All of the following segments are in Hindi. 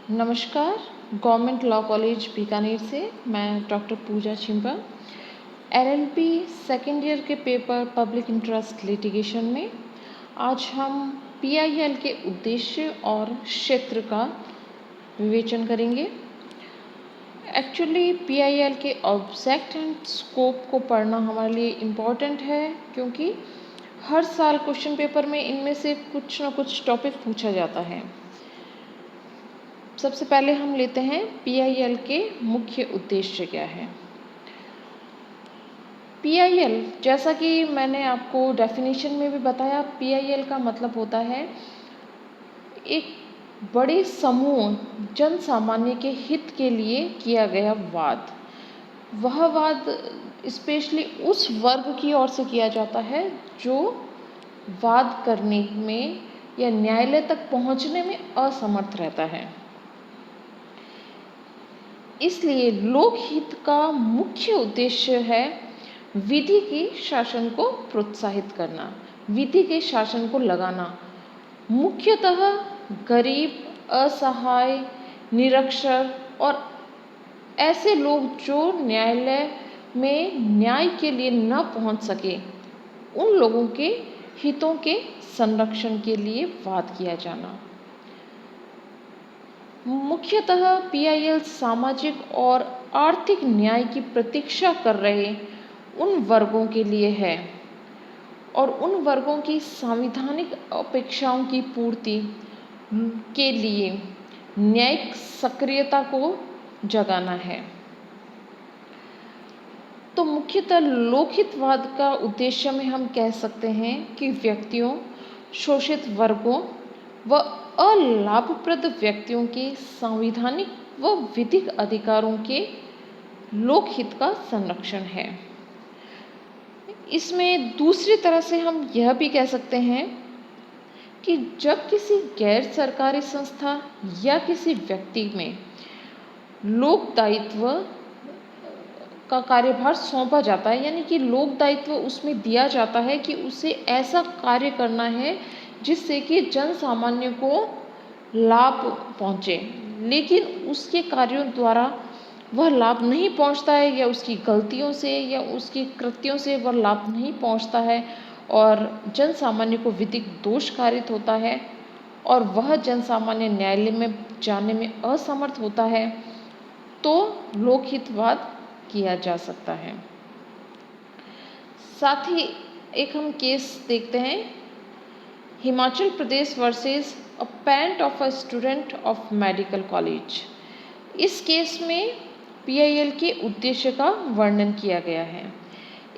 नमस्कार। गवर्नमेंट लॉ कॉलेज बीकानेर से मैं डॉक्टर पूजा छिंपा एलएलबी सेकेंड ईयर के पेपर पब्लिक इंटरेस्ट लिटिगेशन में आज हम पीआईएल के उद्देश्य और क्षेत्र का विवेचन करेंगे। एक्चुअली पीआईएल के ऑब्जेक्ट एंड स्कोप को पढ़ना हमारे लिए इम्पॉर्टेंट है, क्योंकि हर साल क्वेश्चन पेपर में इनमें से कुछ ना कुछ टॉपिक पूछा जाता है। सबसे पहले हम लेते हैं पीआईएल के मुख्य उद्देश्य क्या है। पीआईएल, जैसा कि मैंने आपको डेफिनेशन में भी बताया, पीआईएल का मतलब होता है एक बड़े समूह जन सामान्य के हित के लिए किया गया वाद। वह वाद स्पेशली उस वर्ग की ओर से किया जाता है जो वाद करने में या न्यायालय तक पहुंचने में असमर्थ रहता है। इसलिए लोकहित का मुख्य उद्देश्य है विधि के शासन को प्रोत्साहित करना, विधि के शासन को लगाना। मुख्यतः गरीब, असहाय, निरक्षर और ऐसे लोग जो न्यायालय में न्याय के लिए न पहुंच सके, उन लोगों के हितों के संरक्षण के लिए वाद किया जाना। मुख्यतः पीआईएल सामाजिक और आर्थिक न्याय की प्रतीक्षा कर रहे उन वर्गों के लिए है और उन वर्गों की संवैधानिक अपेक्षाओं की पूर्ति के लिए न्यायिक सक्रियता को जगाना है। तो मुख्यतः लोकहितवाद का उद्देश्य में हम कह सकते हैं कि व्यक्तियों, शोषित वर्गों व अलाभप्रद व्यक्तियों के संवैधानिक व विधिक अधिकारों के लोकहित का संरक्षण है। इसमें दूसरी तरह से हम यह भी कह सकते हैं कि जब किसी गैर सरकारी संस्था या किसी व्यक्ति में लोक दायित्व का कार्यभार सौंपा जाता है, यानी कि लोक दायित्व उसमें दिया जाता है कि उसे ऐसा कार्य करना है जिससे कि जन सामान्य को लाभ पहुँचे, लेकिन उसके कार्यों द्वारा वह लाभ नहीं पहुँचता है या उसकी गलतियों से या उसके कृत्यों से वह लाभ नहीं पहुँचता है और जन सामान्य को विधिक दोष कारित होता है और वह जन सामान्य न्यायालय में जाने में असमर्थ होता है, तो लोकहितवाद किया जा सकता है। साथ ही एक हम केस देखते हैं, Himachal Pradesh versus a parent of a student of medical college. इस केस में पीआईएल के उद्देश्य का वर्णन किया गया है।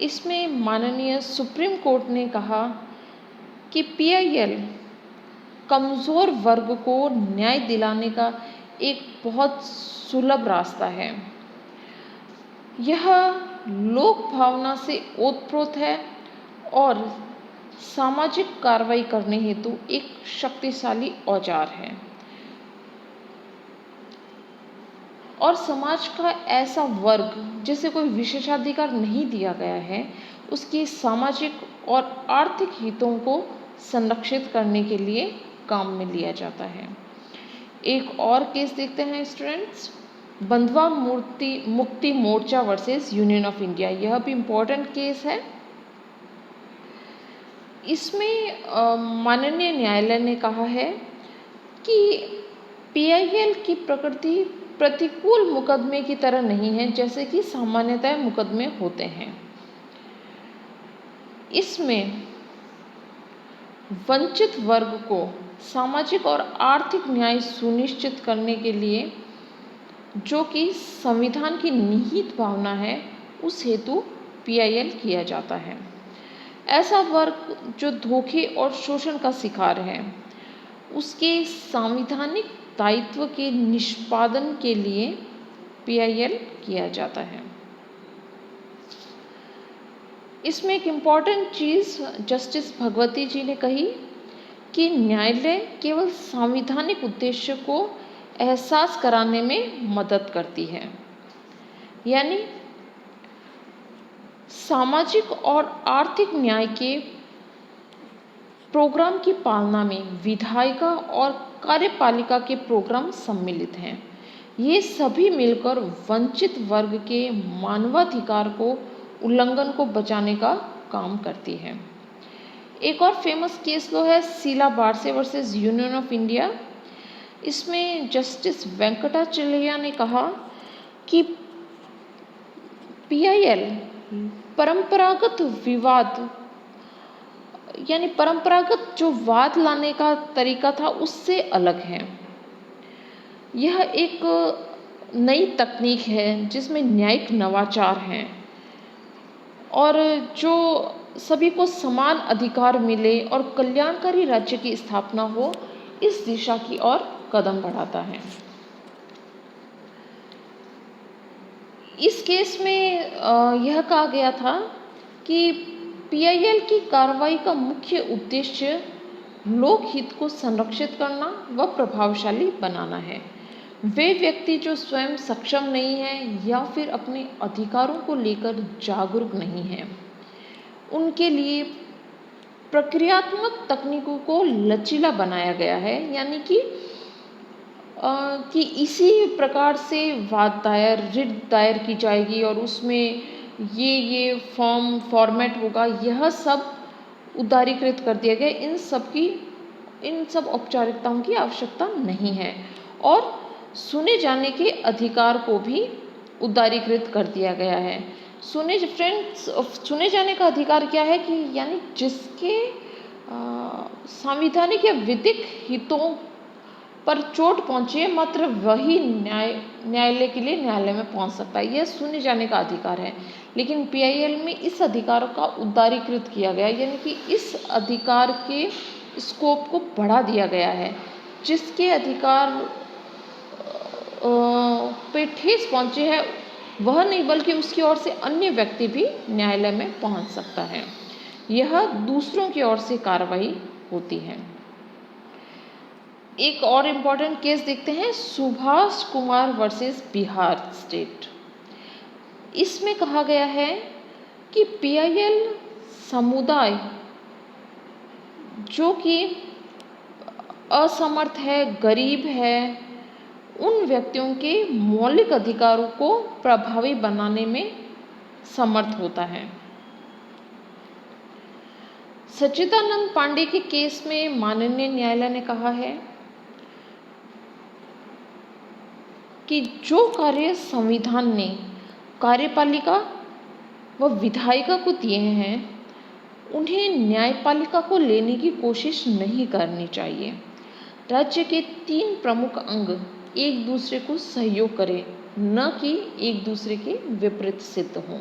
इसमें माननीय सुप्रीम कोर्ट ने कहा कि पीआईएल कमज़ोर वर्ग को न्याय दिलाने का एक बहुत सुलभ रास्ता है। यह लोक भावना से ओतप्रोत है और सामाजिक कार्रवाई करने हेतु एक शक्तिशाली औजार है और समाज का ऐसा वर्ग जिसे कोई विशेषाधिकार नहीं दिया गया है, उसकी सामाजिक और आर्थिक हितों को संरक्षित करने के लिए काम में लिया जाता है। एक और केस देखते हैं स्टूडेंट्स, बंधवा Mukti Morcha versus union of India. यह भी इम्पोर्टेंट केस है। इसमें माननीय न्यायालय ने कहा है कि पीआईएल की प्रकृति प्रतिकूल मुकदमे की तरह नहीं है जैसे कि सामान्यतः मुकदमे होते हैं। इसमें वंचित वर्ग को सामाजिक और आर्थिक न्याय सुनिश्चित करने के लिए जो कि संविधान की निहित भावना है, उस हेतु पीआईएल किया जाता है। ऐसा वर्ग जो धोखे और शोषण का शिकार है, उसके संवैधानिक दायित्व के निष्पादन के लिए पीआईएल किया जाता है। इसमें एक इम्पॉर्टेंट चीज़ जस्टिस भगवती जी ने कही कि न्यायालय केवल संवैधानिक उद्देश्य को एहसास कराने में मदद करती है, यानी सामाजिक और आर्थिक न्याय के प्रोग्राम की पालना में विधायिका और कार्यपालिका के प्रोग्राम सम्मिलित हैं। ये सभी मिलकर वंचित वर्ग के मानवाधिकार को उल्लंघन को बचाने का काम करती है। एक और फेमस केस लो है शीला बारसे वर्सेस यूनियन ऑफ इंडिया। इसमें जस्टिस वेंकटाचलैया ने कहा कि पीआईएल परंपरागत विवाद यानी परंपरागत जो वाद लाने का तरीका था उससे अलग है। यह एक नई तकनीक है जिसमें न्यायिक नवाचार हैं और जो सभी को समान अधिकार मिले और कल्याणकारी राज्य की स्थापना हो, इस दिशा की ओर कदम बढ़ाता है। इस केस में यह कहा गया था कि पीआईएल की कार्रवाई का मुख्य उद्देश्य लोकहित को संरक्षित करना व प्रभावशाली बनाना है। वे व्यक्ति जो स्वयं सक्षम नहीं हैं या फिर अपने अधिकारों को लेकर जागरूक नहीं हैं, उनके लिए प्रक्रियात्मक तकनीकों को लचीला बनाया गया है, यानी कि इसी प्रकार से रिट दायर की जाएगी और उसमें ये फॉर्मेट होगा, यह सब उदारीकृत कर दिया गया। इन सब औपचारिकताओं की आवश्यकता नहीं है और सुने जाने के अधिकार को भी उदारीकृत कर दिया गया है। सुने जाने का अधिकार क्या है कि यानी जिसके संवैधानिक या विधिक हितों पर चोट पहुंची है, मात्र वही न्यायालय के लिए न्यायालय में पहुंच सकता है। यह सुने जाने का अधिकार है। लेकिन पीआईएल में इस अधिकार का उदारीकृत किया गया, यानी कि इस अधिकार के स्कोप को बढ़ा दिया गया है। जिसके अधिकार पे ठेस पहुंचे है वह नहीं, बल्कि उसकी ओर से अन्य व्यक्ति भी न्यायालय में पहुंच सकता है। यह दूसरों की ओर से कार्रवाई होती है। एक और इम्पॉर्टेंट केस देखते हैं, सुभाष कुमार वर्सेस बिहार स्टेट। इसमें कहा गया है कि पीआईएल समुदाय जो कि असमर्थ है, गरीब है, उन व्यक्तियों के मौलिक अधिकारों को प्रभावी बनाने में समर्थ होता है। सच्चिदानंद पांडे के केस में माननीय न्यायालय ने कहा है कि जो कार्य संविधान ने कार्यपालिका व विधायिका को दिए हैं, उन्हें न्यायपालिका को लेने की कोशिश नहीं करनी चाहिए। राज्य के 3 प्रमुख अंग एक दूसरे को सहयोग करें, न कि एक दूसरे के विपरीत सिद्ध हों।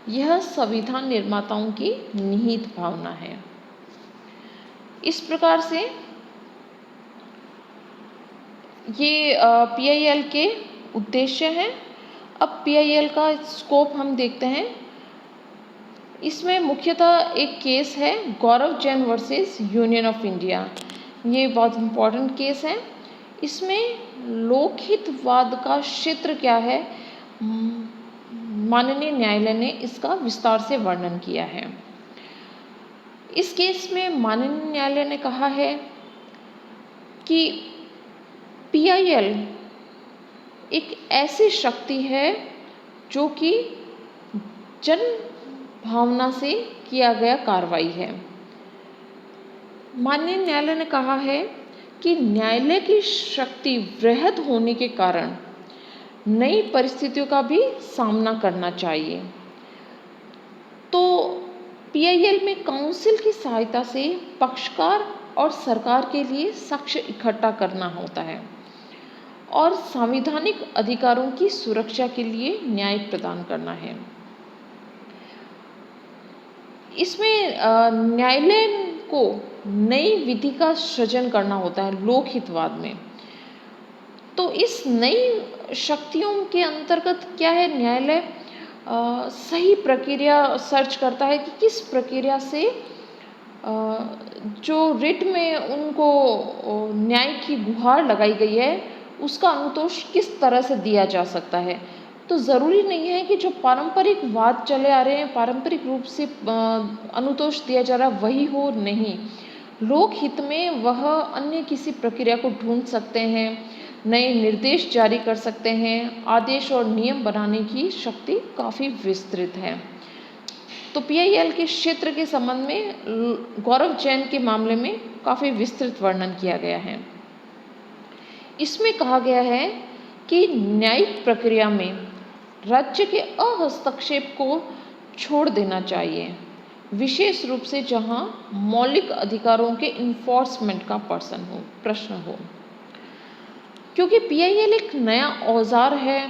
यह संविधान निर्माताओं की निहित भावना है। इस प्रकार से ये पीआईएल के उद्देश्य हैं। अब पीआईएल का स्कोप हम देखते हैं। इसमें मुख्यतः एक केस है Gaurav Jain versus union of India. ये बहुत इम्पोर्टेंट केस है। इसमें लोकहितवाद का क्षेत्र क्या है, माननीय न्यायालय ने इसका विस्तार से वर्णन किया है। इस केस में माननीय न्यायालय ने कहा है कि पीआईएल एक ऐसी शक्ति है जो कि जन भावना से किया गया कार्रवाई है। माननीय न्यायालय ने कहा है कि न्यायालय की शक्ति वृहद होने के कारण नई परिस्थितियों का भी सामना करना चाहिए। तो पीआईएल में काउंसिल की सहायता से पक्षकार और सरकार के लिए साक्ष्य इकट्ठा करना होता है और संवैधानिक अधिकारों की सुरक्षा के लिए न्याय प्रदान करना है। इसमें न्यायालय को नई विधि का सृजन करना होता है लोकहितवाद में। तो इस नई शक्तियों के अंतर्गत क्या है, न्यायालय सही प्रक्रिया सर्च करता है कि किस प्रक्रिया से जो रिट में उनको न्याय की गुहार लगाई गई है उसका अनुतोष किस तरह से दिया जा सकता है। तो ज़रूरी नहीं है कि जो पारंपरिक वाद चले आ रहे हैं, पारंपरिक रूप से अनुतोष दिया जा रहा वही हो, नहीं। लोक हित में वह अन्य किसी प्रक्रिया को ढूंढ सकते हैं, नए निर्देश जारी कर सकते हैं, आदेश और नियम बनाने की शक्ति काफ़ी विस्तृत है। तो पीआईएल के क्षेत्र के संबंध में गौरव जैन के मामले में काफ़ी विस्तृत वर्णन किया गया है। इसमें कहा गया है कि न्यायिक प्रक्रिया में राज्य के अहस्तक्षेप को छोड़ देना चाहिए, विशेष रूप से जहां मौलिक अधिकारों के इन्फोर्समेंट का प्रश्न हो। क्योंकि पीआईएल एक नया औजार है,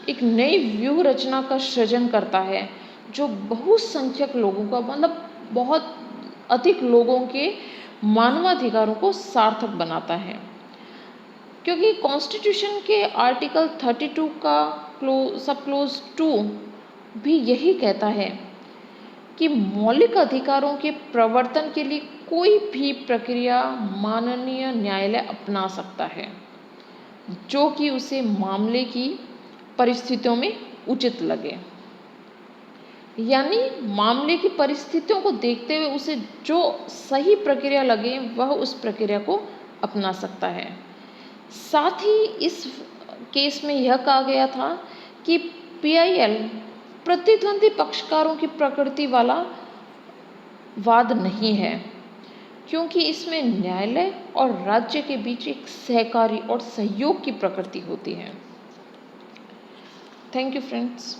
एक नई व्यूह रचना का सृजन करता है जो बहुसंख्यक लोगों का मतलब बहुत अधिक लोगों के मानवाधिकारों को सार्थक बनाता है। क्योंकि कॉन्स्टिट्यूशन के आर्टिकल 32 का सब क्लोज 2 भी यही कहता है कि मौलिक अधिकारों के प्रवर्तन के लिए कोई भी प्रक्रिया माननीय न्यायालय अपना सकता है जो कि उसे मामले की परिस्थितियों में उचित लगे। यानी मामले की परिस्थितियों को देखते हुए उसे जो सही प्रक्रिया लगे वह उस प्रक्रिया को अपना सकता है। साथ ही इस केस में यह कहा गया था कि पीआईएल प्रतिद्वंदी पक्षकारों की प्रकृति वाला वाद नहीं है, क्योंकि इसमें न्यायालय और राज्य के बीच एक सहकारी और सहयोग की प्रकृति होती है। Thank you friends.